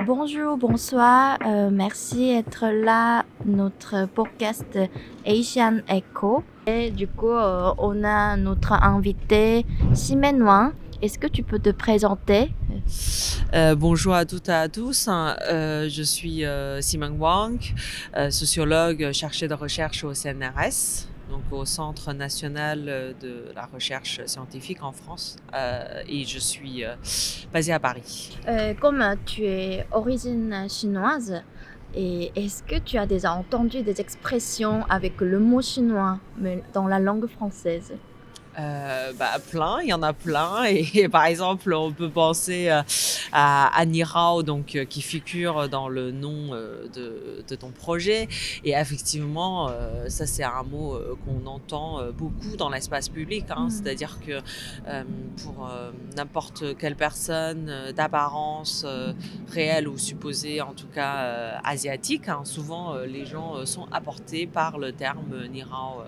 Bonjour, bonsoir, merci d'être là, notre podcast Asian Echo. Et du coup, on a notre invité, Simène Wang. Est-ce que tu peux te présenter? Bonjour à toutes et à tous. Je suis Simène Wang, sociologue chargée de recherche au CNRS, donc au Centre national de la recherche scientifique en France, et je suis basée à Paris. Comme tu es d'origine chinoise, et est-ce que tu as déjà entendu des expressions avec le mot chinois, mais dans la langue française? Plein, il y en a plein. Et par exemple, on peut penser à Ni Hao, donc, qui figure dans le nom de ton projet. Et effectivement, ça, c'est un mot qu'on entend beaucoup dans l'espace public. C'est-à-dire que pour n'importe quelle personne d'apparence réelle ou supposée, en tout cas asiatique, souvent les gens sont apportés par le terme Ni Hao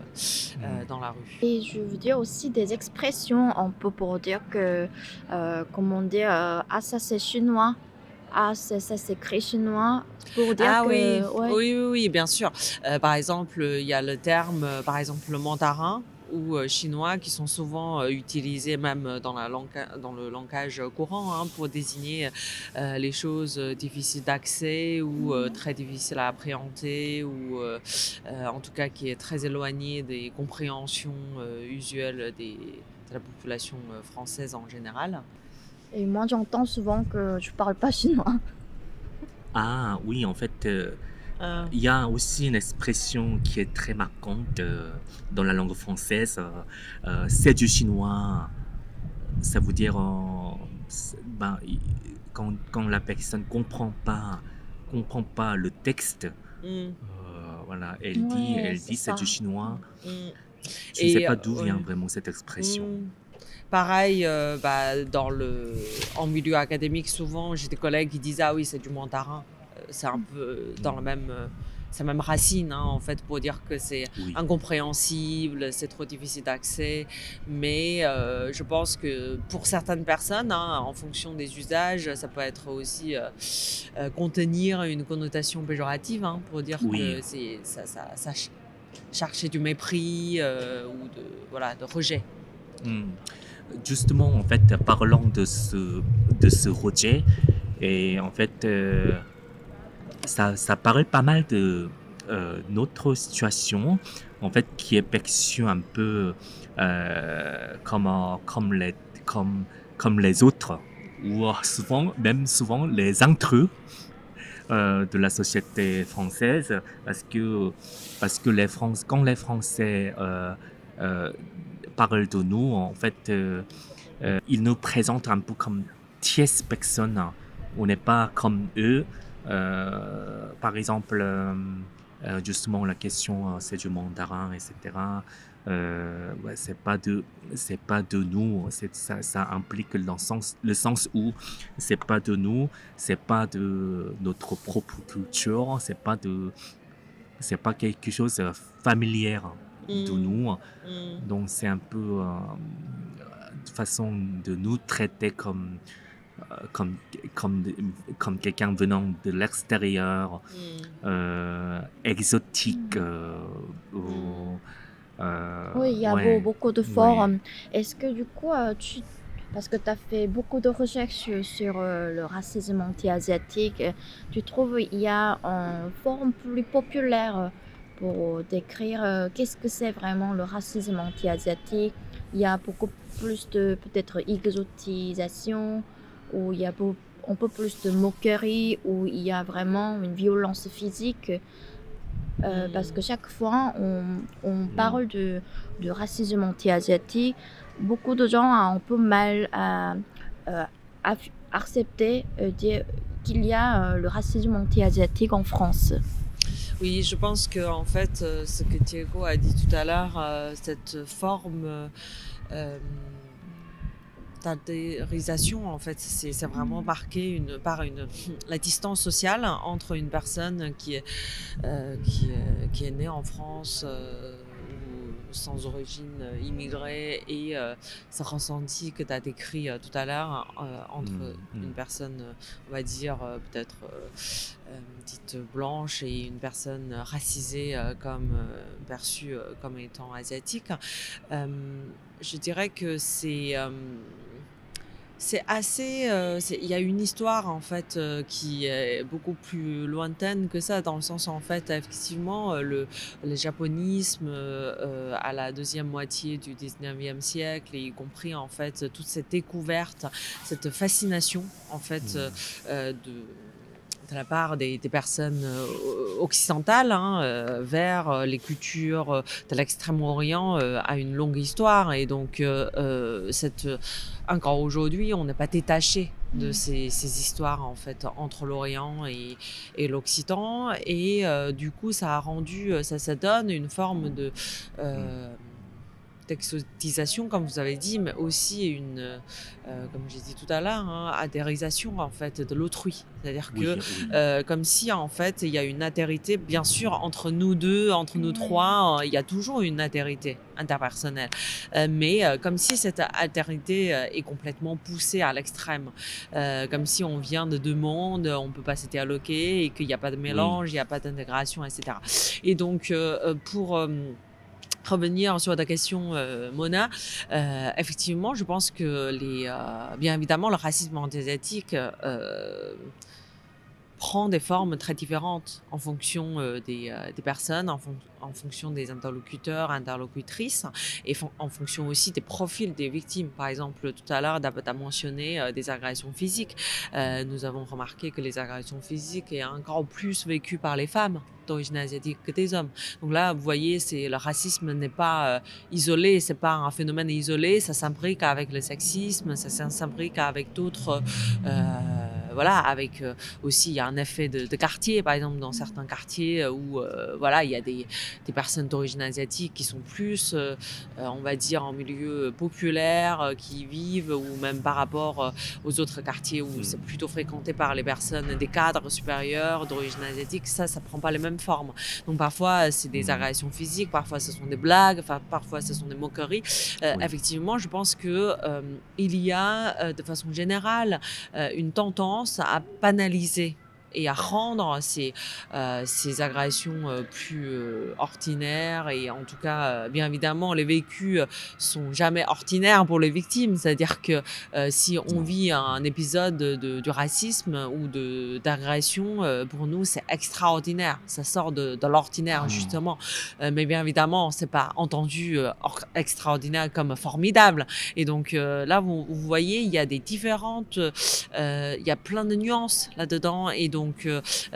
dans la rue. Et je veux dire aussi des expressions, on peut pour dire que, comment dire, ah ça c'est chinois, ah ça s'écrit chinois, pour dire Ah oui, que, ouais. oui, oui, oui, bien sûr. Par exemple, il y a le terme, par exemple, le mandarin ou chinois qui sont souvent utilisés même dans le langage courant, pour désigner les choses difficiles d'accès ou très difficiles à appréhender ou en tout cas qui est très éloigné des compréhensions usuelles de la population française en général. Et moi j'entends souvent que je parle pas chinois. Ah oui, en fait, Euh, il y a aussi une expression qui est très marquante dans la langue française. C'est du chinois. Ça veut dire quand la personne comprend pas le texte, mm, voilà, Ouais, elle c'est dit c'est ça. du chinois. mm. Je ne sais Et pas d'où vient ouais. vraiment cette expression. Mmh. Pareil, en milieu académique, souvent, j'ai des collègues qui disent: «Ah oui, c'est du mandarin». C'est un peu dans la même, c'est la même racine, en fait, pour dire que c'est Oui, incompréhensible, c'est trop difficile d'accès. Mais je pense que pour certaines personnes, en fonction des usages, ça peut être aussi, contenir une connotation péjorative, pour dire oui. que c'est ça chercher du mépris, ou de rejet. Hmm. Justement, en fait, parlant de ce rejet, et en fait, ça paraît pas mal de notre situation, en fait, qui est perçue un peu comme, comme les autres, ou souvent les intrus de la société française, parce que quand les Français euh, parlent de nous, en fait, ils nous présentent un peu comme tierces personnes. On n'est pas comme eux. Par exemple, justement, la question, c'est du mandarin, etc. Ouais, c'est pas de nous. Ça implique le sens où c'est pas de nous, c'est pas de notre propre culture, c'est pas quelque chose de familier de Mmh. nous. Mmh. Donc c'est un peu une façon de nous traiter comme, comme, comme quelqu'un venant de l'extérieur, Mmh. exotique. Mmh. Mmh. Oui, il y a Ouais, beaucoup de ouais. forums. Est-ce que du coup, parce que tu as fait beaucoup de recherches sur le racisme anti-asiatique, tu trouves qu'il y a un forum plus populaire pour décrire qu'est-ce que c'est vraiment le racisme anti-asiatique? Il y a beaucoup plus de peut-être exotisation, ou il y a un peu plus de moquerie, où il y a vraiment une violence physique. Parce que Mmh. chaque fois on Hmm. parle de racisme anti-asiatique, beaucoup de gens ont un peu mal à accepter qu'il y a le racisme anti-asiatique en France. Oui, je pense que en fait, ce que Diego a dit tout à l'heure, cette forme d'altérisation, en fait, c'est vraiment marqué par la distance sociale entre une personne qui est née en France sans origine immigrée et ce ressenti que tu as décrit tout à l'heure entre une personne, on va dire, peut-être dite blanche et une personne racisée comme perçue comme étant asiatique. Je dirais que c'est assez. Il y a une histoire en fait qui est beaucoup plus lointaine que ça, dans le sens en fait, effectivement, le japonisme à la deuxième moitié du 19e siècle, et y compris en fait toute cette découverte, cette fascination en fait de la part des personnes occidentales vers les cultures de l'Extrême-Orient a une longue histoire. Et donc, encore aujourd'hui, on n'est pas détaché de ces histoires en fait entre l'Orient et l'Occident. Et du coup, ça a rendu, ça donne une forme de d'exotisation, comme vous avez dit, mais aussi comme j'ai dit tout à l'heure, adhérisation en fait de l'autrui. C'est-à-dire que comme si en fait il y a une altérité, bien sûr, entre nous deux, entre nous trois, il y a toujours une altérité interpersonnelle, mais comme si cette altérité est complètement poussée à l'extrême, comme si on vient de deux mondes, on peut pas se dialoguer et qu'il n'y a pas de mélange, il n'y a pas d'intégration, etc. Et donc pour revenir sur ta question, Mona, effectivement, je pense que bien évidemment, le racisme anti-asiatique prend des formes très différentes en fonction des personnes, en fonction des interlocuteurs, interlocutrices, et en fonction aussi des profils des victimes. Par exemple, tout à l'heure, tu as mentionné des agressions physiques. Nous avons remarqué que les agressions physiques sont encore plus vécues par les femmes d'origine asiatique que des hommes. Donc là, vous voyez, le racisme n'est pas isolé, c'est pas un phénomène isolé, ça s'imbrique avec le sexisme, ça s'imbrique avec d'autres... voilà, avec aussi, il y a un effet de quartier, par exemple, dans certains quartiers où voilà, il y a des personnes d'origine asiatique qui sont plus, on va dire, en milieu populaire, qui vivent, ou même par rapport aux autres quartiers où c'est plutôt fréquenté par les personnes des cadres supérieurs d'origine asiatique, ça prend pas les mêmes formes. Donc parfois, c'est des agressions physiques, parfois ce sont des blagues, parfois ce sont des moqueries. Effectivement, je pense que il y a, de façon générale, une tendance à banaliser et à rendre ces agressions plus ordinaires. Et en tout cas, bien évidemment, les vécus sont jamais ordinaires pour les victimes. C'est-à-dire que si on vit un épisode du racisme ou d'agression, pour nous, c'est extraordinaire. Ça sort de l'ordinaire, justement. Mais bien évidemment, c'est pas entendu extraordinaire comme formidable. Et donc là, vous voyez, il y a des différentes... il y a plein de nuances là-dedans. Et donc,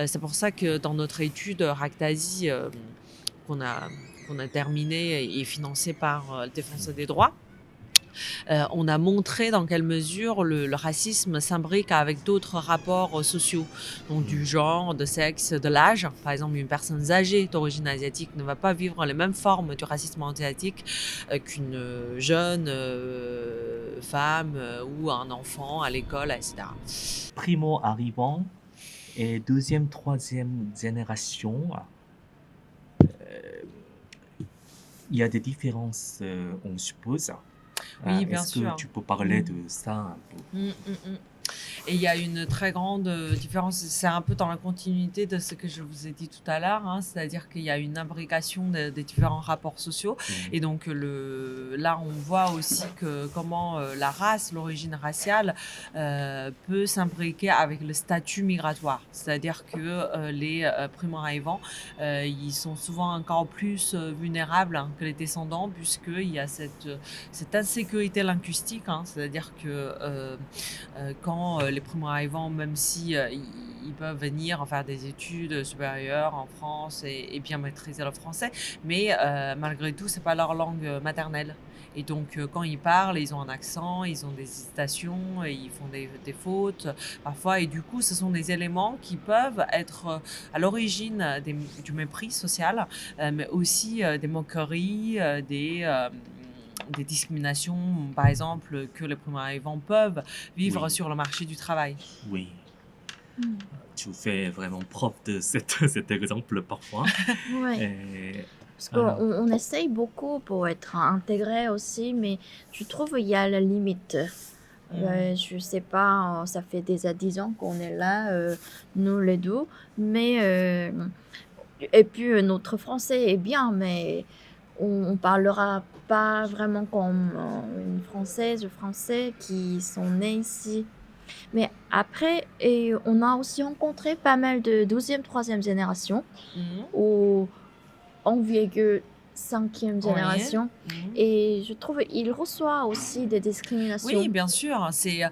c'est pour ça que dans notre étude Ractasi, qu'on a terminée et financée par le Défenseur des droits, on a montré dans quelle mesure le racisme s'imbrique avec d'autres rapports sociaux, donc du genre, de sexe, de l'âge. Par exemple, une personne âgée d'origine asiatique ne va pas vivre les mêmes formes du racisme anti-asiatique qu'une jeune femme ou un enfant à l'école, etc. Primo-arrivant et deuxième, troisième génération, il y a des différences, on suppose. Oui, bien Est-ce sûr. que tu peux parler de ça un peu? Et il y a une très grande différence, c'est un peu dans la continuité de ce que je vous ai dit tout à l'heure, c'est-à-dire qu'il y a une imbrication des différents rapports sociaux. Et donc là, on voit aussi comment la race, l'origine raciale peut s'imbriquer avec le statut migratoire. C'est-à-dire que les primo-arrivants, ils sont souvent encore plus vulnérables que les descendants, puisqu'il y a cette insécurité linguistique, c'est-à-dire que quand les primo-arrivants, même si ils peuvent venir faire des études supérieures en France et bien maîtriser le français, mais malgré tout, c'est pas leur langue maternelle. Et donc, quand ils parlent, ils ont un accent, ils ont des hésitations, et ils font des fautes parfois. Et du coup, ce sont des éléments qui peuvent être à l'origine du mépris social, mais aussi des moqueries, des discriminations, par exemple, que les primo-arrivants peuvent vivre sur le marché du travail. Oui. Tu fais vraiment preuve de cet exemple parfois. Ouais. Et Parce Alors, qu'on essaye beaucoup pour être intégré aussi, mais je trouve qu'il y a la limite. Je sais pas, ça fait déjà 10 ans qu'on est là, nous les deux, mais et puis notre français est bien, mais on parlera pas vraiment comme une Française ou Français qui sont nés ici. Mais après, et on a aussi rencontré pas mal de deuxième, troisième génération Mhm. ou en virgule cinquième Oui. génération. Mhm. Et je trouve qu'il reçoit aussi des Oui, discriminations. bien sûr. C'est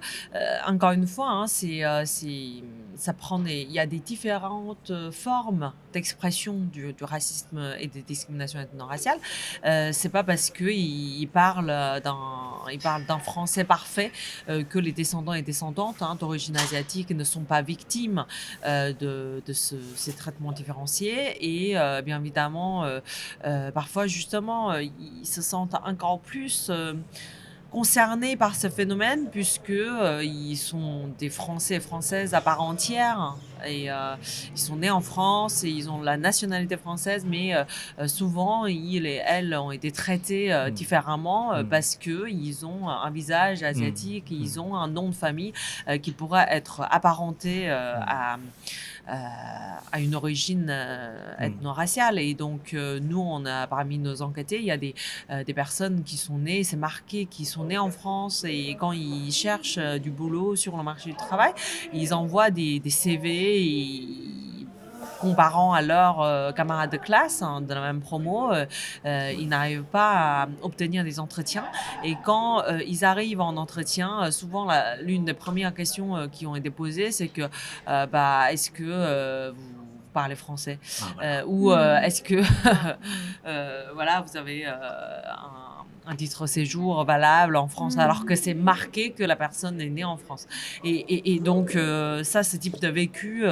encore une fois, hein, ça il y a des différentes formes d'expression du racisme et des discriminations ethno-raciales. C'est pas parce qu'ils ils parlent d'un français parfait que les descendants et descendantes d'origine asiatique ne sont pas victimes ces traitements différenciés. Et bien évidemment, parfois justement, ils se sentent encore plus concernés par ce phénomène puisque ils sont des Français et Françaises à part entière et ils sont nés en France et ils ont la nationalité française, mais souvent ils et elles ont été traités différemment parce que ils ont un visage asiatique, ils ont un nom de famille qui pourrait être apparenté à une origine ethno-raciale. Et donc, nous, on a parmi nos enquêtés, il y a des personnes qui sont nées, c'est marqué, qui sont nées en France et quand ils cherchent du boulot sur le marché du travail, ils envoient des CV comparant à leurs camarades de classe de la même promo, ils n'arrivent pas à obtenir des entretiens. Et quand ils arrivent en entretien, souvent l'une des premières questions qui ont été posées, c'est que est-ce que vous parlez français voilà. ou est-ce que voilà, vous avez un titre séjour valable en France, alors que c'est marqué que la personne est née en France. Et donc, ce type de vécu,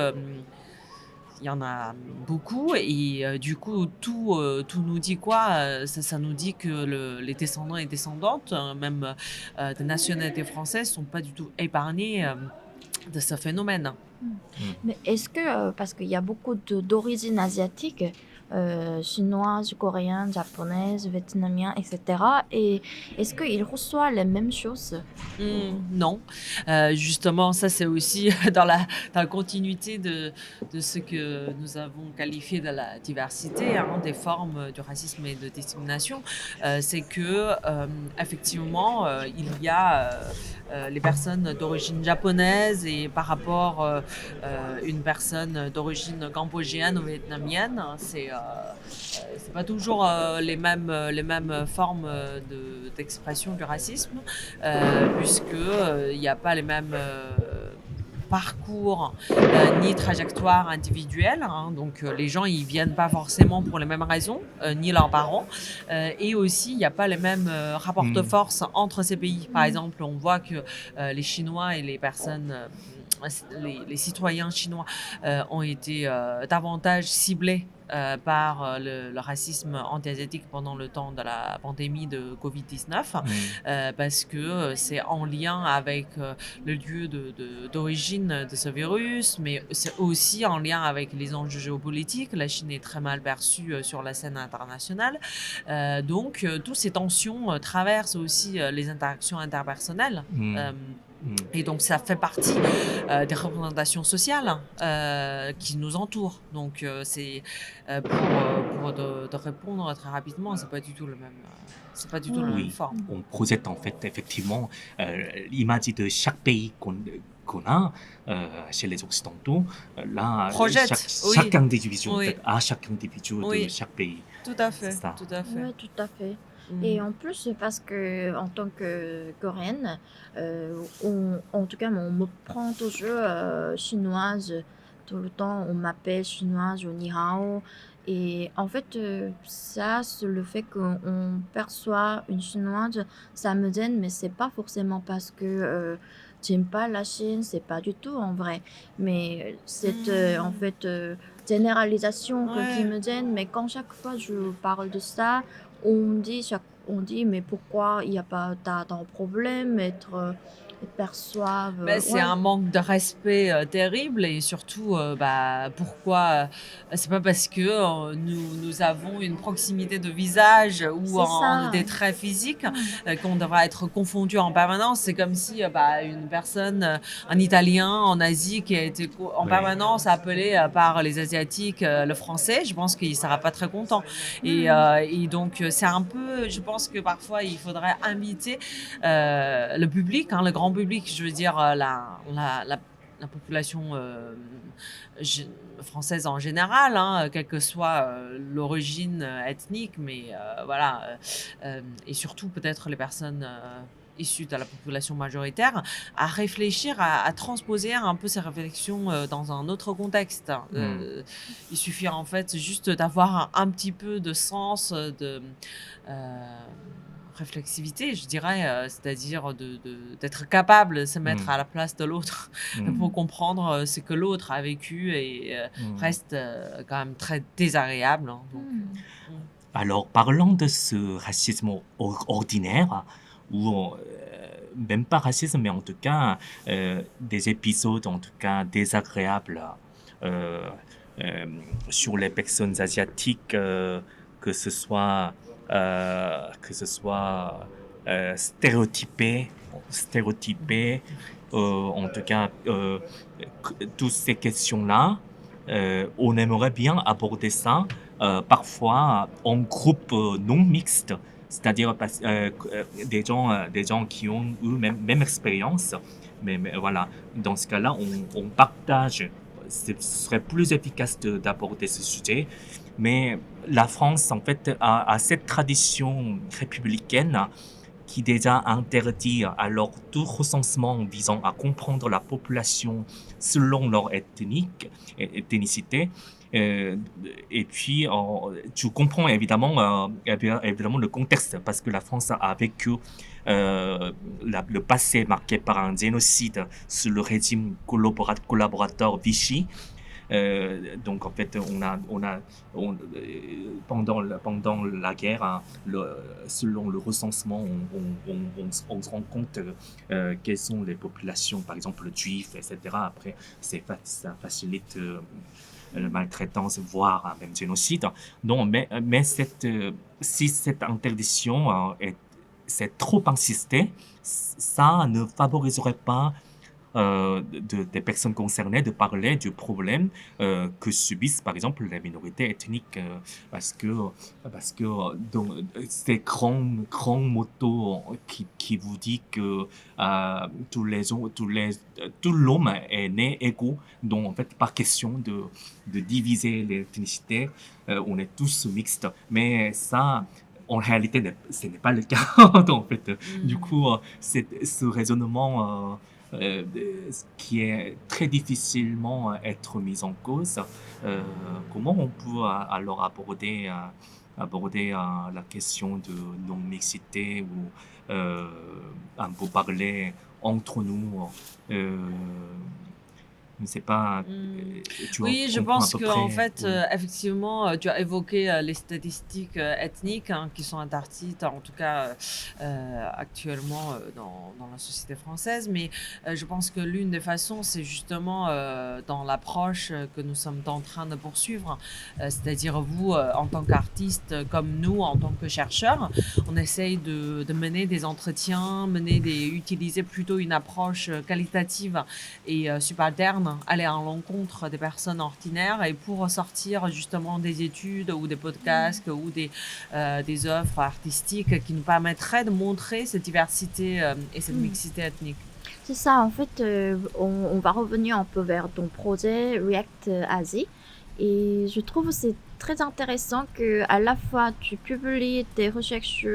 il y en a beaucoup. Et du coup, tout nous dit quoi ça nous dit que les descendants et descendantes, même de nationalité française, sont pas du tout épargnés de ce phénomène. Mais est-ce que, parce qu'il y a beaucoup d'origines asiatiques, chinoises, coréennes, japonaises, vietnamiennes, etc. Et est-ce qu'ils reçoivent les mêmes choses? Non. Justement, ça c'est aussi dans la continuité de ce que nous avons qualifié de la diversité des formes du racisme et de discrimination. C'est que effectivement, il y a les personnes d'origine japonaise et par rapport une personne d'origine cambodgienne ou vietnamienne, c'est pas toujours les mêmes formes d'expression du racisme, puisque il n'y a pas les mêmes parcours ni trajectoires individuelles. Donc les gens ils viennent pas forcément pour les mêmes raisons, ni leurs parents. Et aussi il n'y a pas les mêmes rapports de force entre ces pays. Par exemple, on voit que les Chinois et les personnes les citoyens chinois ont été davantage ciblés par le racisme anti-asiatique pendant le temps de la pandémie de Covid-19, parce que c'est en lien avec le lieu d'origine de ce virus, mais c'est aussi en lien avec les enjeux géopolitiques. La Chine est très mal perçue sur la scène internationale. Donc, toutes ces tensions traversent aussi les interactions interpersonnelles. Et donc, ça fait partie des représentations sociales qui nous entourent. Donc, c'est pour de répondre très rapidement, c'est pas du tout le même, c'est pas du tout la même Oui, forme. on projette en fait effectivement l'image de chaque pays qu'on a chez les Occidentaux. Là, Projette, oui. chaque individu, en Oui. fait, à chaque individu Oui. de chaque pays. Tout à fait, C'est ça. tout à fait. Oui, tout à fait. Mhm. Et en plus, c'est parce que en tant que coréenne, en tout cas, on me prend toujours chinoise. Tout le temps, on m'appelle chinoise ou ni hao. Et en fait, ça, c'est le fait qu'on perçoit une chinoise, ça me gêne, mais c'est pas forcément parce que j'aime pas la Chine, c'est pas du tout en vrai. Mais cette, en fait, généralisation qui Ouais. me gêne, mais quand chaque fois je parle de ça, on dit, mais pourquoi il n'y a pas d'un problème, être ils perçoivent. Mais c'est Ouais, un manque de respect terrible et surtout, pourquoi c'est pas parce que nous avons une proximité de visage ou c'est des ça. traits physiques Hmm. qu'on devra être confondu en permanence. C'est comme si une personne, un Italien en Asie qui a été en Oui. permanence appelé par les Asiatiques le français. Je pense qu'il sera pas très content. Hmm. Et donc c'est un peu, je pense que parfois il faudrait inviter le public, hein, le grand public, je veux dire la population française en général, hein, quelle que soit l'origine ethnique, mais et surtout peut-être les personnes issues de la population majoritaire, à réfléchir, à transposer un peu ces réflexions dans un autre contexte. Hmm. Il suffit en fait juste d'avoir un petit peu de sens, de euh, réflexivité, je dirais, c'est-à-dire d'être capable de se mettre Hmm. à la place de l'autre Hmm. pour comprendre ce que l'autre a vécu et Hmm. reste quand même très désagréable, hein, donc, Hmm. Alors, parlant de ce racisme ordinaire, ou même pas racisme, mais en tout cas des épisodes en tout cas désagréables euh, euh, sur les personnes asiatiques, que ce soit stéréotypé, en tout cas toutes ces questions-là, on aimerait bien aborder ça parfois en groupe non mixte, c'est-à-dire des gens qui ont eu même expérience, mais voilà, dans ce cas-là, on partage, ce serait plus efficace d'aborder ce sujet, mais la France, en fait, a cette tradition républicaine qui déjà interdit alors tout recensement visant à comprendre la population selon leur ethnicité. Euh, et puis, tu comprends évidemment le contexte parce que la France a vécu le passé marqué par un génocide sous le régime collaborateur Vichy. Donc en fait, pendant la guerre, hein, selon le recensement, on se rend compte quelles sont les populations, par exemple juifs, etc. Après, ça facilite la maltraitance, voire même génocide. Donc, mais si cette interdiction c'est trop insisté, ça ne favoriserait pas des personnes concernées de parler du problème que subissent par exemple les minorités ethniques parce que donc, ces grands motos qui vous dit que tout l'homme est né égaux, donc en fait pas question de diviser les ethnicités, on est tous mixtes, mais ça en réalité, ce n'est pas le cas. Donc, en fait, du coup, ce raisonnement qui est très difficilement être mis en cause. Comment on peut alors aborder la question de non-mixité ou un peu parler entre nous euh, je ne sais pas, Mm. tu Oui, je comprends à pense peu que en près. fait, Oui. effectivement, tu as évoqué les statistiques ethniques, hein, qui sont interdites, en tout cas actuellement dans la société française. Mais je pense que l'une des façons, c'est justement dans l'approche que nous sommes en train de poursuivre, c'est-à-dire vous, en tant qu'artiste, comme nous, en tant que chercheurs, on essaye de mener des entretiens, utiliser plutôt une approche qualitative et subalterne, aller à l'encontre des personnes ordinaires et pour sortir justement des études ou des podcasts ou des œuvres artistiques qui nous permettraient de montrer cette diversité et cette mixité ethnique. C'est ça, en fait, on va revenir un peu vers ton projet React Asie. Et je trouve que c'est très intéressant que à la fois tu publies tes recherches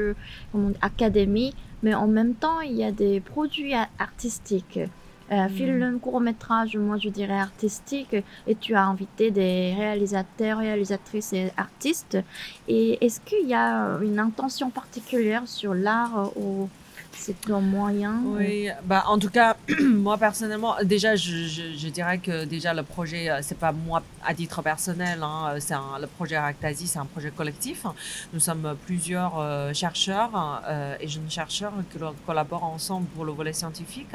académiques, mais en même temps, il y a des produits artistiques. Film, court-métrage, moi je dirais artistique, et tu as invité des réalisateurs, réalisatrices et artistes. Et est-ce qu'il y a une intention particulière sur l'art ou C'est ton moyen. Oui, bah en tout cas, moi personnellement, déjà, je dirais que déjà le projet, c'est pas moi à titre personnel, hein, le projet Aractasi, c'est un projet collectif. Nous sommes plusieurs chercheurs et jeunes chercheurs qui collaborent ensemble pour le volet scientifique.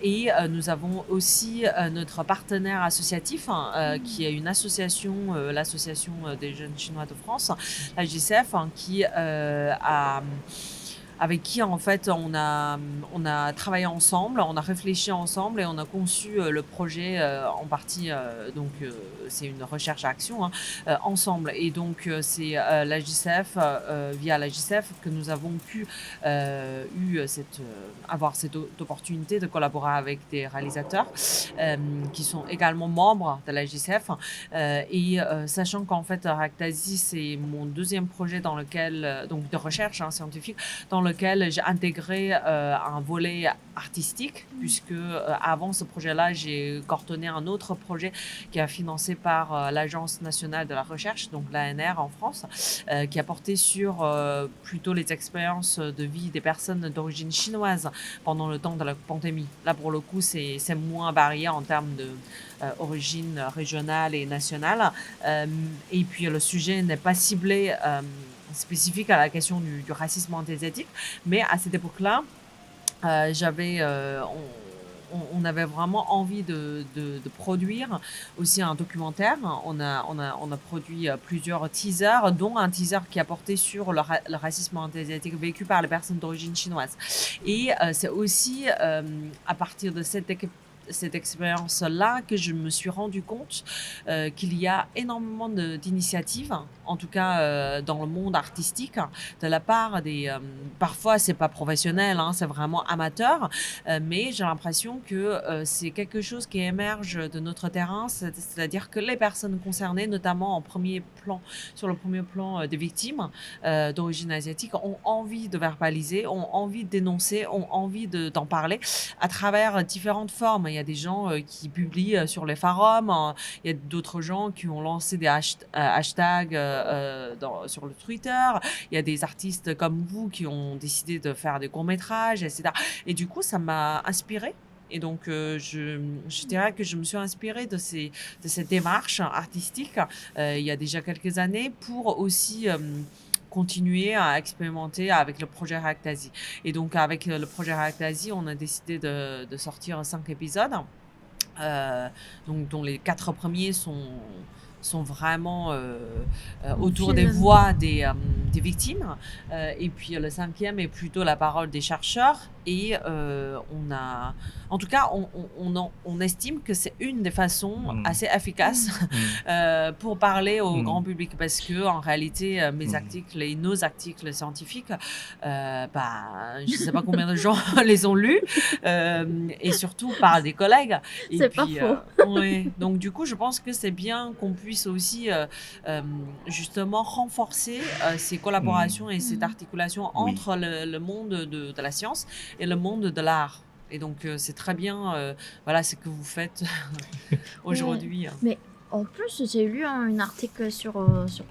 Et nous avons aussi notre partenaire associatif, qui est une association, l'association des jeunes chinois de France, la JCF, qui avec qui en fait on a travaillé ensemble, on a réfléchi ensemble et on a conçu le projet en partie, donc c'est une recherche à action, hein, ensemble. Et donc c'est la JCF, via la JCF que nous avons pu avoir cette opportunité de collaborer avec des réalisateurs qui sont également membres de la JCF. Et sachant qu'en fait Aractasi, c'est mon deuxième projet dans lequel, donc de recherche, hein, scientifique, dans lequel j'ai intégré un volet artistique, puisque avant ce projet-là, j'ai coordonné un autre projet qui est financé par l'Agence nationale de la recherche, donc l'ANR en France, qui a porté sur plutôt les expériences de vie des personnes d'origine chinoise pendant le temps de la pandémie. Là, pour le coup, c'est moins varié en termes de origine régionale et nationale. Et puis, le sujet n'est pas ciblé spécifique à la question du racisme anti-asiatique, mais à cette époque-là, on avait vraiment envie de produire aussi un documentaire. On a produit plusieurs teasers, dont un teaser qui a porté sur le racisme anti-asiatique vécu par les personnes d'origine chinoise. Et c'est aussi à partir de cette expérience-là que je me suis rendu compte qu'il y a énormément d'initiatives, en tout cas dans le monde artistique, de la part des... parfois, c'est pas professionnel, hein, c'est vraiment amateur, mais j'ai l'impression que c'est quelque chose qui émerge de notre terrain, c'est-à-dire que les personnes concernées, notamment sur le premier plan des victimes d'origine asiatique, ont envie de verbaliser, ont envie de dénoncer, ont envie d'en parler à travers différentes formes. Il y a des gens qui publient sur les forums, il y a d'autres gens qui ont lancé des hashtags sur le Twitter, il y a des artistes comme vous qui ont décidé de faire des courts-métrages, etc. Et du coup, ça m'a inspirée. Et donc, je dirais que je me suis inspirée de cette démarche artistique il y a déjà quelques années pour aussi... continuer à expérimenter avec le projet Aractasi. Et donc, avec le projet Aractasi, on a décidé de sortir 5 épisodes, donc, dont les 4 premiers sont vraiment autour des voix des victimes. Et puis, le 5e est plutôt la parole des chercheurs. Et en tout cas, on estime que c'est une des façons assez efficaces pour parler au grand public, parce que en réalité, mes articles et nos articles scientifiques, je sais pas combien de gens les ont lus, et surtout par des collègues. Et C'est puis, pas faux. ouais. Donc du coup, je pense que c'est bien qu'on puisse aussi justement renforcer ces collaborations et cette articulation entre le monde de la science et le monde de l'art. Et donc, c'est très bien, voilà, ce que vous faites aujourd'hui. Mais en plus, j'ai lu un article sur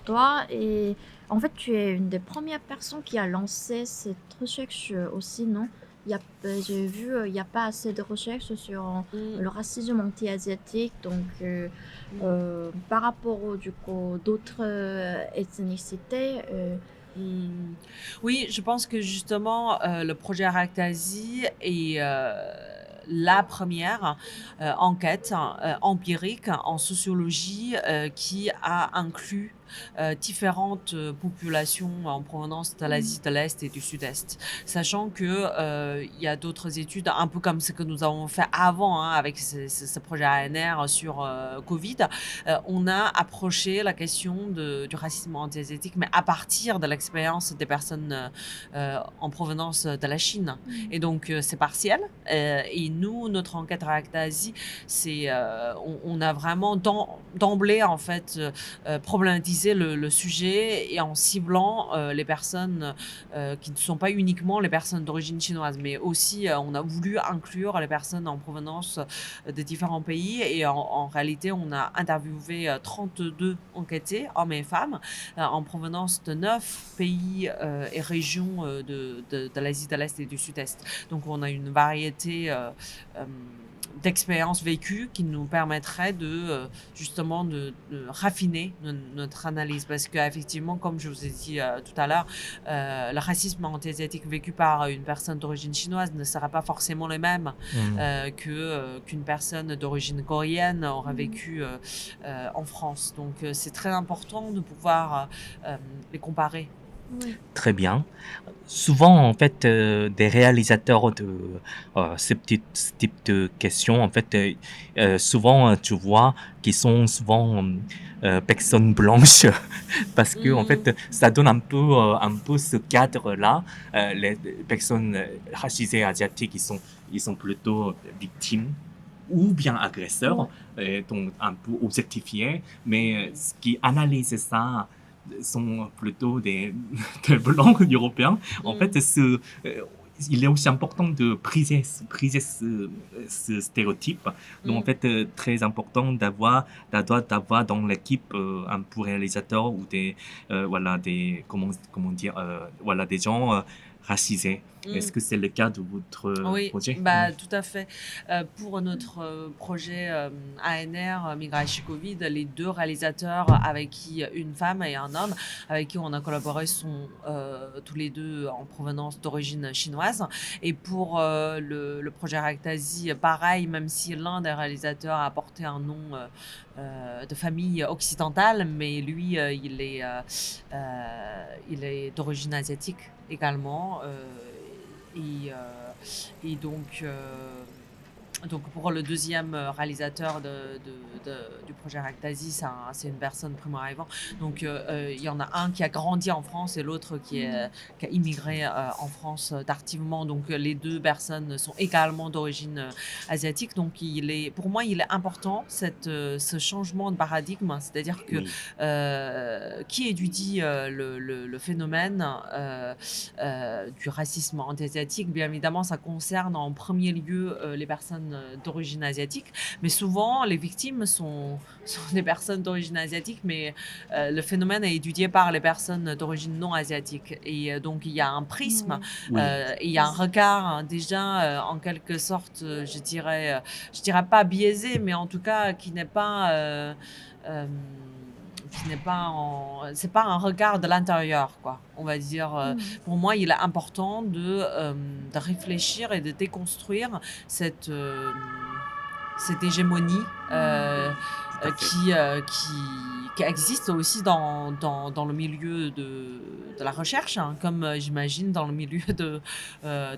toi et en fait, tu es une des premières personnes qui a lancé cette recherche aussi, non? J'ai vu, il n'y a pas assez de recherches sur le racisme anti-asiatique, donc par rapport du coup, d'autres ethnicités. Oui, je pense que justement, le projet Aractasi est la première enquête empirique en sociologie qui a inclus différentes populations en provenance de l'Asie de l'Est et du Sud-Est, sachant que il y a d'autres études, un peu comme ce que nous avons fait avant, hein, avec ce projet ANR sur Covid. On a approché la question du racisme anti-asiatique, mais à partir de l'expérience des personnes en provenance de la Chine. Et donc, c'est partiel. Et nous, notre enquête Aractasi, on a vraiment d'emblée, en fait, problématisé maîtriser le sujet et en ciblant les personnes qui ne sont pas uniquement les personnes d'origine chinoise, mais aussi on a voulu inclure les personnes en provenance de différents pays et en réalité on a interviewé 32 enquêtés, hommes et femmes, en provenance de 9 pays et régions de l'Asie de l'Est et du Sud-Est. Donc on a une variété d'expériences vécues qui nous permettraient justement de raffiner notre analyse, parce qu'effectivement, comme je vous ai dit tout à l'heure, le racisme anti-asiatique vécu par une personne d'origine chinoise ne sera pas forcément le même qu'une personne d'origine coréenne aurait vécu en France. Donc c'est très important de pouvoir les comparer. Oui. Très bien. Souvent, en fait, des réalisateurs de ce type de questions, en fait, souvent, tu vois, qui sont souvent personnes blanches, parce que, en fait, ça donne un peu ce cadre-là. Les personnes racisées asiatiques, ils sont plutôt victimes ou bien agresseurs, donc un peu objectifiés, mais ce qui analyse ça sont plutôt des blancs européens. En fait, il est aussi important de briser ce stéréotype. Donc, en fait, très important d'avoir dans l'équipe un peu réalisateur ou comment dire, des gens racisés. Est-ce que c'est le cas de votre projet? Oui, tout à fait. Pour notre projet ANR, Migraïchi Covid, les 2 réalisateurs avec qui, une femme et un homme, avec qui on a collaboré sont tous les 2 en provenance d'origine chinoise. Et pour le projet Ractasi, pareil, même si l'un des réalisateurs a porté un nom de famille occidentale, mais lui, il est d'origine asiatique également. Et donc pour le deuxième réalisateur du projet Ractasi, c'est une personne primo-arrivant. Donc il y en a un qui a grandi en France et l'autre qui a immigré en France tardivement. Donc les 2 personnes sont également d'origine asiatique. Donc pour moi, il est important ce changement de paradigme, c'est-à-dire que qui étudie le phénomène du racisme anti-asiatique, bien évidemment, ça concerne en premier lieu les personnes d'origine asiatique, mais souvent les victimes sont des personnes d'origine asiatique, mais le phénomène est étudié par les personnes d'origine non asiatique. Et donc il y a un prisme, il y a un regard déjà en quelque sorte, je dirais pas biaisé, mais en tout cas qui n'est pas c'est pas un regard de l'intérieur, quoi. On va dire, pour moi, il est important de réfléchir et de déconstruire cette hégémonie qui existe aussi dans le milieu de la recherche, hein, comme j'imagine dans le milieu de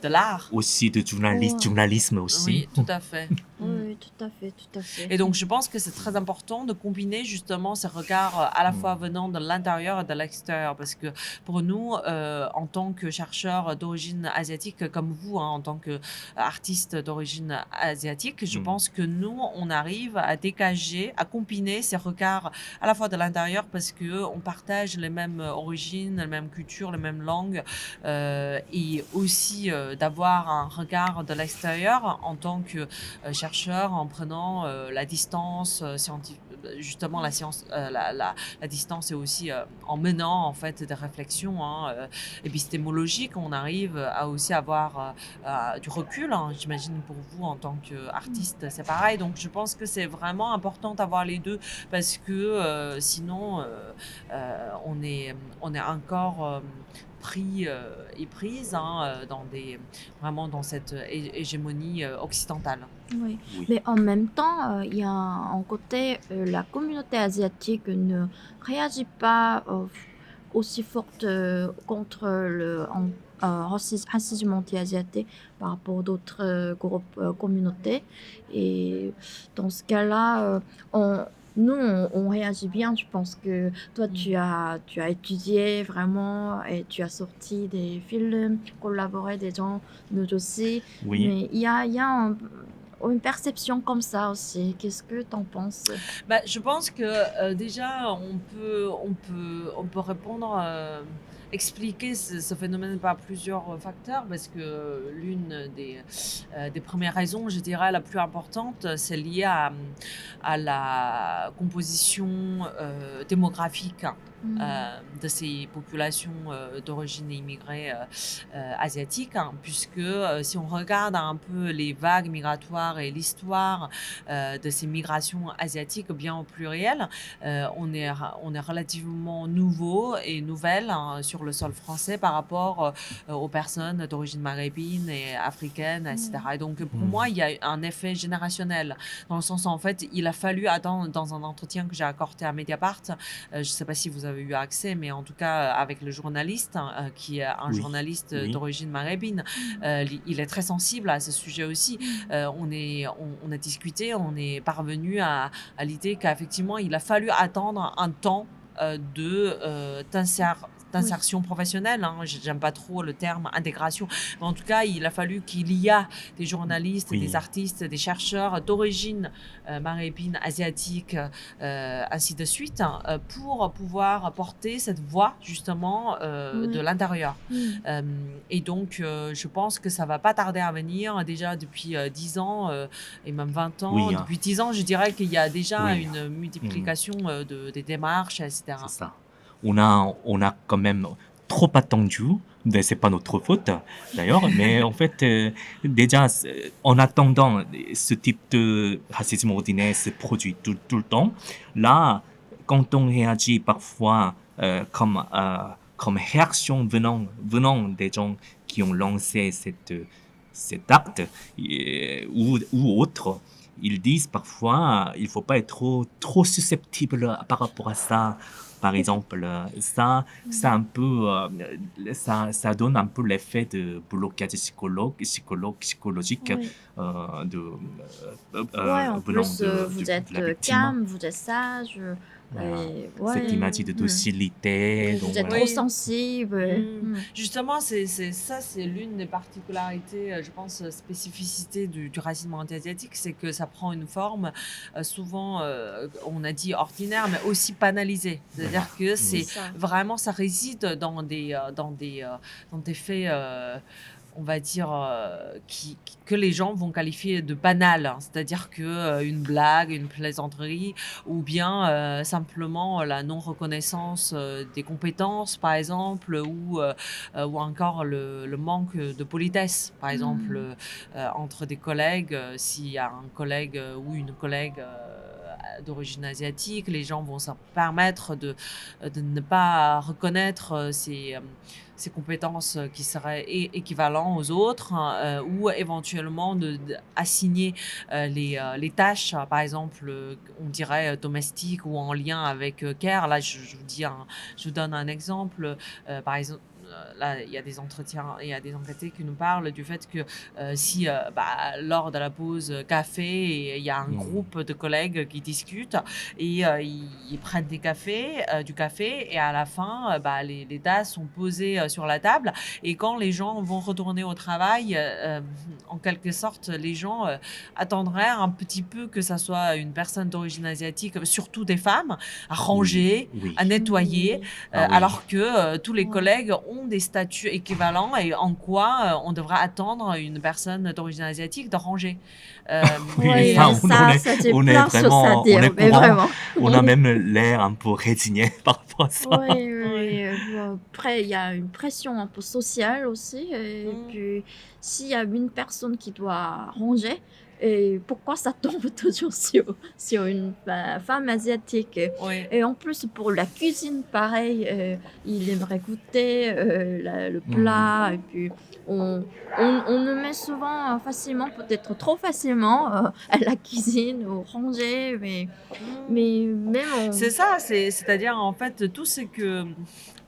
l'art. Aussi de journalisme aussi. Oui, tout à fait. Oui, tout à fait, tout à fait. Et donc, je pense que c'est très important de combiner justement ces regards à la fois venant de l'intérieur et de l'extérieur, parce que pour nous, en tant que chercheurs d'origine asiatique, comme vous, hein, en tant qu'artistes d'origine asiatique, je pense que nous, on arrive à dégager, à combiner ces regards à la fois de l'intérieur, parce que on partage les mêmes origines, les mêmes cultures, les mêmes langues, et aussi d'avoir un regard de l'extérieur en tant que chercheur, en prenant la distance scientifique, justement la science, la distance, et aussi en menant en fait des réflexions épistémologiques, on arrive à aussi avoir du recul, hein. J'imagine pour vous en tant qu'artiste, c'est pareil. Donc je pense que c'est vraiment important d'avoir les 2, parce que sinon on est encore pris et prise vraiment dans cette hégémonie occidentale. Oui. Mais en même temps, il y a un côté, la communauté asiatique ne réagit pas aussi forte contre le racisme anti-asiatique par rapport à d'autres groupes, communautés. Et dans ce cas-là, on réagit bien. Je pense que toi, tu as étudié vraiment et tu as sorti des films, collaboré des gens, nous aussi. Oui. Mais il y a une perception comme ça aussi. Qu'est-ce que tu en penses? Bah, je pense que déjà, on peut répondre, expliquer ce phénomène par plusieurs facteurs, parce que l'une des premières raisons, je dirais la plus importante, c'est lié à la composition démographique de ces populations d'origine immigrée asiatique, hein, puisque si on regarde un peu les vagues migratoires et l'histoire de ces migrations asiatiques bien au pluriel, on est relativement nouveau et nouvelle, hein, sur le sol français par rapport aux personnes d'origine maghrébine et africaine, etc. Et donc pour moi, il y a un effet générationnel, dans le sens où en fait, il a fallu attendre, dans un entretien que j'ai accordé à Mediapart, je ne sais pas si vous avez eu accès, mais en tout cas avec le journaliste, hein, qui est un Oui, journaliste oui. d'origine maghrébine, il est très sensible à ce sujet aussi. On a discuté, on est parvenu à l'idée qu'effectivement, il a fallu attendre un temps d'insertion professionnelle, hein. J'aime pas trop le terme intégration, mais en tout cas, il a fallu qu'il y a des journalistes, Oui. des artistes, des chercheurs d'origine maghrébine, asiatique, ainsi de suite, hein, pour pouvoir porter cette voix justement de l'intérieur. Et donc, je pense que ça va pas tarder à venir. Déjà depuis 10 ans et même 20 ans, Oui, hein. depuis 10 ans, je dirais qu'il y a déjà Oui. une multiplication des démarches, etc. C'est ça. On a quand même trop attendu, mais c'est pas notre faute d'ailleurs, mais en fait, déjà, en attendant, ce type de racisme ordinaire se produit tout le temps. Là, quand on réagit parfois comme réaction venant des gens qui ont lancé cet acte ou autre, ils disent parfois il faut pas être trop susceptible par rapport à ça. Par exemple, ça un peu, ça donne un peu l'effet de blocage psychologique Oui. Ouais, en venant plus, de vous la êtes victime. calme, vous êtes sage, Voilà. et Cette ouais, image de docilité. oui, Donc vous êtes voilà. trop sensible. Justement, c'est l'une des particularités, je pense, spécificité du racisme anti-asiatique, c'est que ça prend une forme souvent, on a dit ordinaire, mais aussi banalisée. C'est-à-dire que c'est ça. vraiment, ça réside dans des faits, on va dire, que les gens vont qualifier de banal, hein. C'est-à-dire que une blague, une plaisanterie, ou bien simplement la non-reconnaissance des compétences, par exemple, ou encore le manque de politesse, par exemple, entre des collègues. S'il y a un collègue ou une collègue d'origine asiatique, les gens vont se permettre de ne pas reconnaître ces compétences qui seraient équivalentes aux autres, hein, ou éventuellement assigner les tâches, par exemple, on dirait domestiques ou en lien avec care. Là, je vous donne un exemple. Par exemple, là, il y a des entretiens, il y a des enquêtés qui nous parlent du fait que si lors de la pause café, il y a un groupe de collègues qui discutent et ils prennent du café et à la fin, les tasses sont posées sur la table, et quand les gens vont retourner au travail, en quelque sorte, les gens attendraient un petit peu que ça soit une personne d'origine asiatique, surtout des femmes, à ranger, Oui. à nettoyer, Ah oui. alors que tous les collègues ont des statuts équivalents, et en quoi on devrait attendre une personne d'origine asiatique de ranger. Oui, Ouais, ça, j'ai on est plein de choses à vraiment, dire, on est mais courant. vraiment. On a même l'air un peu résigné par rapport à ça. Oui. Bon, après, il y a une pression un peu sociale aussi. Et puis, s'il y a une personne qui doit ranger, et pourquoi ça tombe toujours sur une femme asiatique? Oui. Et en plus, pour la cuisine, pareil, il aimerait goûter le plat. Et puis, on le met souvent facilement, peut-être trop facilement, à la cuisine ou ranger. Mais même C'est ça, c'est-à-dire en fait tout ce que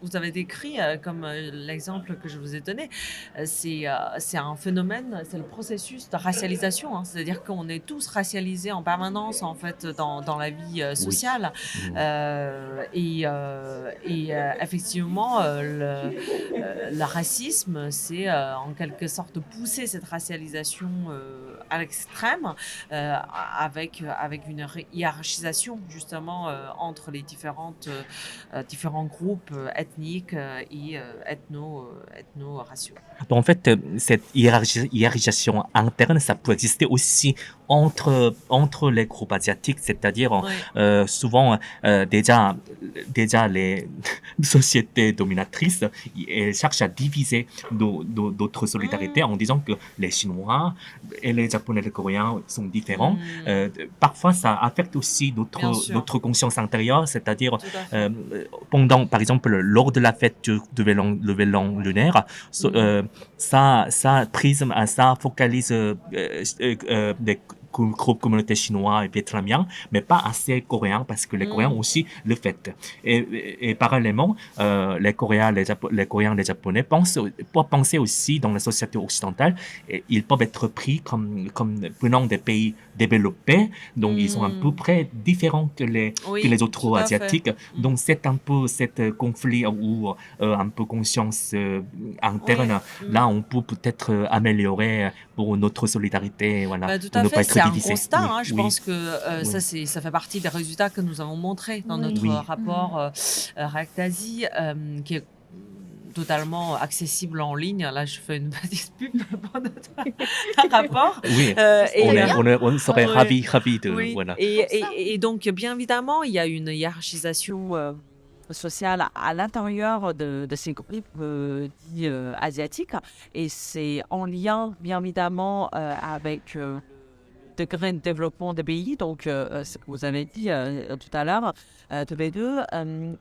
vous avez décrit comme l'exemple que je vous ai donné, c'est un phénomène, c'est le processus de racialisation, hein. C'est-à-dire qu'on est tous racialisés en permanence en fait dans la vie sociale. Effectivement, le racisme, c'est en quelque sorte pousser cette racialisation à l'extrême, avec une hiérarchisation justement entre les différents groupes ethniques et ethno-raciaux. Donc, en fait, cette hiérarchisation interne, ça peut exister aussi entre les groupes asiatiques, c'est-à-dire Ouais. souvent déjà les sociétés dominatrices, elles cherchent à diviser d'autres solidarités en disant que les Chinois et les Japonais et les Coréens sont différents. Parfois, ça affecte aussi Bien sûr. notre conscience intérieure, c'est-à-dire Tout à fait. par exemple, lors de la fête du Nouvel An lunaire, ça focalise des groupes communautés chinois et vietnamiens, mais pas assez coréens parce que les Coréens aussi le fêtent. Et parallèlement, les Coréens, les Japonais peuvent penser aussi dans la société occidentale, et ils peuvent être pris comme venant des pays développés, donc ils sont à peu près différents que les autres tout à fait. asiatiques. Donc c'est un peu cet conflit ou un peu conscience interne. Là, on peut peut-être améliorer pour notre solidarité, voilà, Bah, tout pour à ne fait, pas être c'est un divisé. constat. Oui, Hein. Je oui, pense que oui. ça fait partie des résultats que nous avons montrés dans notre Oui. rapport React-Asie, qui est totalement accessible en ligne. Là, je fais une petite pub pour notre rapport. Oui, Et, on serait Ouais. ravis de... Oui, Voilà. et donc, bien évidemment, il y a une hiérarchisation sociale à l'intérieur de ces groupes dits asiatiques, et c'est en lien, bien évidemment, avec le degré de développement des pays, donc ce que vous avez dit tout à l'heure, tous les deux,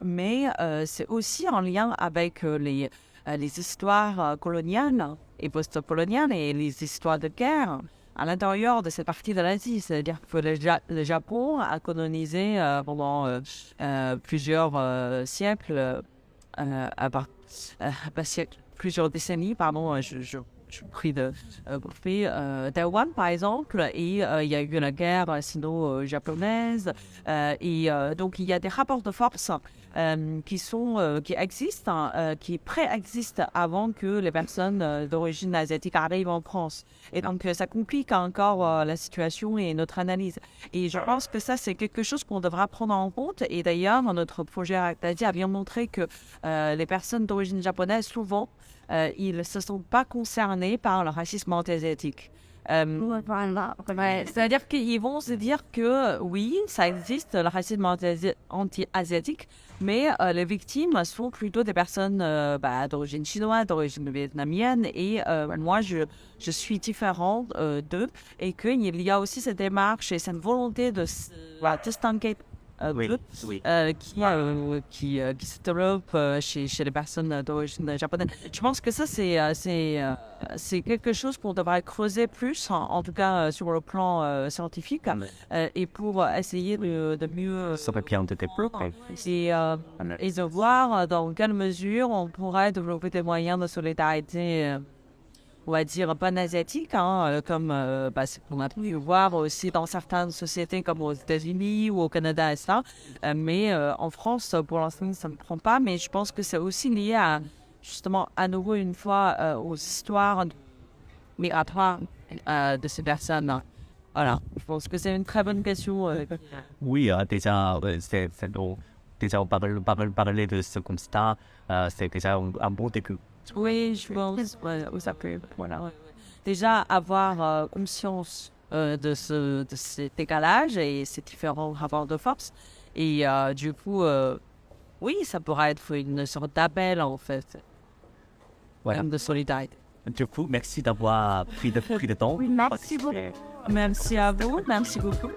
mais c'est aussi en lien avec les histoires coloniales et post-coloniales et les histoires de guerre à l'intérieur de cette partie de l'Asie. C'est-à-dire que le Japon a colonisé pendant plusieurs siècles, plusieurs décennies, pardon, je prie de bouffer Taïwan, par exemple, et il y a eu la guerre sino-japonaise, et donc il y a des rapports de force qui existent, qui préexistent avant que les personnes d'origine asiatique arrivent en France. Et donc ça complique encore la situation et notre analyse. Et je pense que ça, c'est quelque chose qu'on devra prendre en compte. Et d'ailleurs, notre projet React-Asie a bien montré que les personnes d'origine japonaise, souvent, ils ne se sont pas concernés par le racisme anti-asiatique. C'est-à-dire qu'ils vont se dire que oui, ça existe, le racisme anti-asiatique, mais les victimes sont plutôt des personnes d'origine chinoise, d'origine vietnamienne, et moi, je suis différente d'eux, et qu'il y a aussi cette démarche et cette volonté de se distinguer d'eux, qui se développe chez les personnes d'origine japonaise. Je pense que ça, c'est quelque chose qu'on devrait creuser plus, en tout cas sur le plan scientifique, et pour essayer de mieux et de voir dans quelle mesure on pourrait développer des moyens de solidarité, on va dire, pan-asiatique, comme ce qu'on a pu voir aussi dans certaines sociétés comme aux États-Unis ou au Canada et ça. Mais en France, pour l'instant, ça ne prend pas. Mais je pense que c'est aussi lié à, justement, à nouveau une fois, aux histoires migratoires de ces personnes. Voilà, je pense que c'est une très bonne question. Oui, déjà on parler de ce constat, c'est déjà un bon début. Oui, je pense, ça peut, voilà. Déjà, avoir conscience de cet décalage et ces différents rapports de force. Et du coup, oui, ça pourrait être une sorte d'appel, en fait, Voilà. de solidarité. Du coup, merci d'avoir pris le temps. Oui, merci beaucoup. Merci à vous, merci beaucoup.